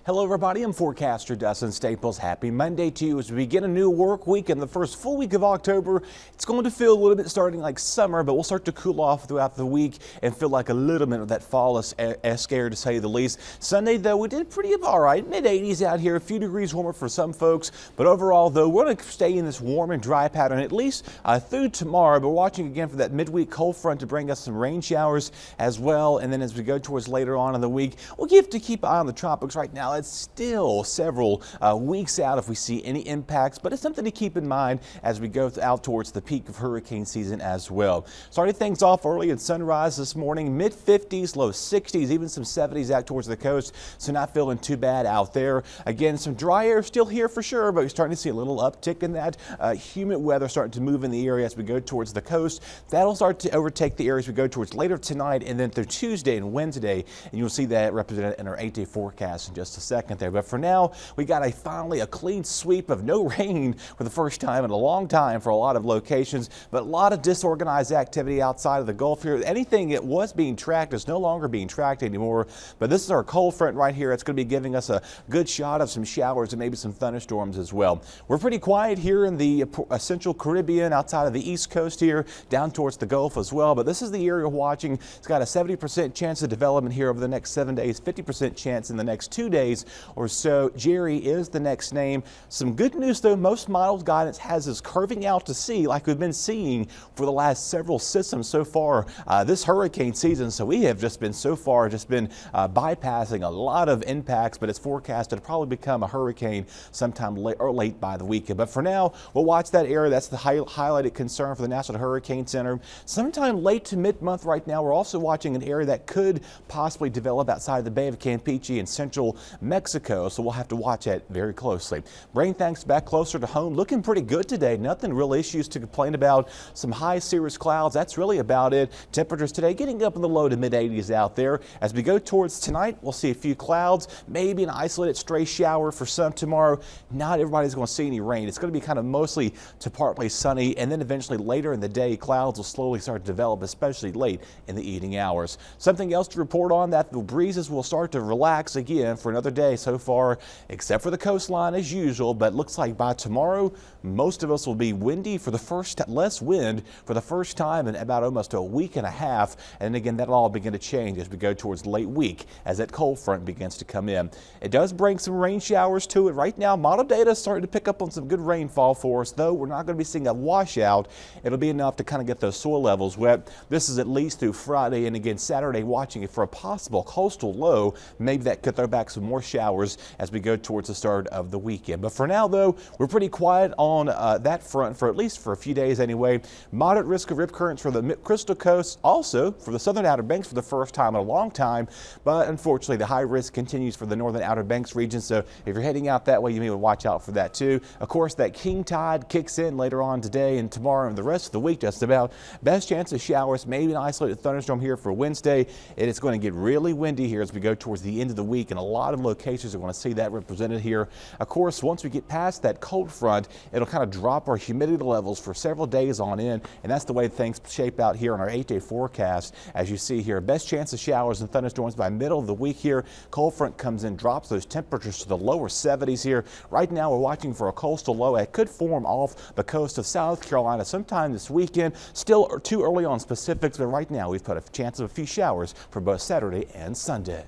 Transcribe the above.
Hello everybody, I'm forecaster Dustin Staples. Happy Monday to you as we begin a new work week in the first full week of October. It's going to feel a little bit starting like summer, but we'll start to cool off throughout the week and feel like a little bit of that fall is scare to say the least. Sunday though, we did pretty all right, mid-80s out here, a few degrees warmer for some folks, but overall though, we're going to stay in this warm and dry pattern at least through tomorrow, but we're watching again for that midweek cold front to bring us some rain showers as well, and then as we go towards later on in the week, we'll have to keep an eye on the tropics. Right now it's still several weeks out if we see any impacts, but it's something to keep in mind as we go out towards the peak of hurricane season as well. Starting things off early at sunrise this morning, mid-50s, low 60s, even some 70s out towards the coast, so not feeling too bad out there. Again, some dry air still here for sure, but we're starting to see a little uptick in that humid weather starting to move in the area as we go towards the coast. That'll start to overtake the areas we go towards later tonight and then through Tuesday and Wednesday, and you'll see that represented in our 8-day forecast in just a second there. But for now, we got finally a clean sweep of no rain for the first time in a long time for a lot of locations, but a lot of disorganized activity outside of the Gulf here. Anything that was being tracked is no longer being tracked anymore, but this is our cold front right here. It's going to be giving us a good shot of some showers and maybe some thunderstorms as well. We're pretty quiet here in the central Caribbean, outside of the East Coast here, down towards the Gulf as well, but this is the area watching. It's got a 70% chance of development here over the next 7 days, 50% chance in the next 2 days or so. Jerry is the next name. Some good news though, most model guidance has us curving out to sea like we've been seeing for the last several systems so far this hurricane season. So we have just been so far bypassing a lot of impacts, but it's forecasted to probably become a hurricane sometime late by the weekend. But for now, we'll watch that area. That's the highlighted concern for the National Hurricane Center. Sometime late to mid-month right now, we're also watching an area that could possibly develop outside of the Bay of Campeche in central Mexico, so we'll have to watch that very closely. Bringing things back closer to home, looking pretty good today. Nothing real issues to complain about. Some high cirrus clouds, that's really about it. Temperatures today getting up in the low to mid-80s out there. As we go towards tonight, we'll see a few clouds, maybe an isolated stray shower for some tomorrow. Not everybody's going to see any rain. It's going to be kind of mostly to partly sunny, and then eventually later in the day, clouds will slowly start to develop, especially late in the evening hours. Something else to report on, that the breezes will start to relax again for another day so far, except for the coastline as usual, but looks like by tomorrow, most of us will be windy for the less wind for the first time in about almost a week and a half. And again, that'll all begin to change as we go towards late week as that cold front begins to come in. It does bring some rain showers to it. Right now, model data is starting to pick up on some good rainfall for us, though we're not going to be seeing a washout. It'll be enough to kind of get those soil levels wet. This is at least through Friday, and again Saturday, watching it for a possible coastal low. Maybe that could throw back some more showers as we go towards the start of the weekend. But for now though, we're pretty quiet on that front for at least for a few days anyway. Moderate risk of rip currents for the Crystal Coast, also for the southern Outer Banks for the first time in a long time, but unfortunately the high risk continues for the northern Outer Banks region, so if you're heading out that way, you may want to watch out for that too. Of course, that king tide kicks in later on today and tomorrow and the rest of the week just about. Best chance of showers, maybe an isolated thunderstorm here for Wednesday, and it's going to get really windy here as we go towards the end of the week, and a lot of locations are going to see that represented here. Of course, once we get past that cold front, it'll kind of drop our humidity levels for several days on end, and that's the way things shape out here on our 8-day forecast. As you see here, best chance of showers and thunderstorms by middle of the week here. Cold front comes in, drops those temperatures to the lower 70s here. Right now, we're watching for a coastal low. It could form off the coast of South Carolina sometime this weekend. Still too early on specifics, but right now we've put a chance of a few showers for both Saturday and Sunday.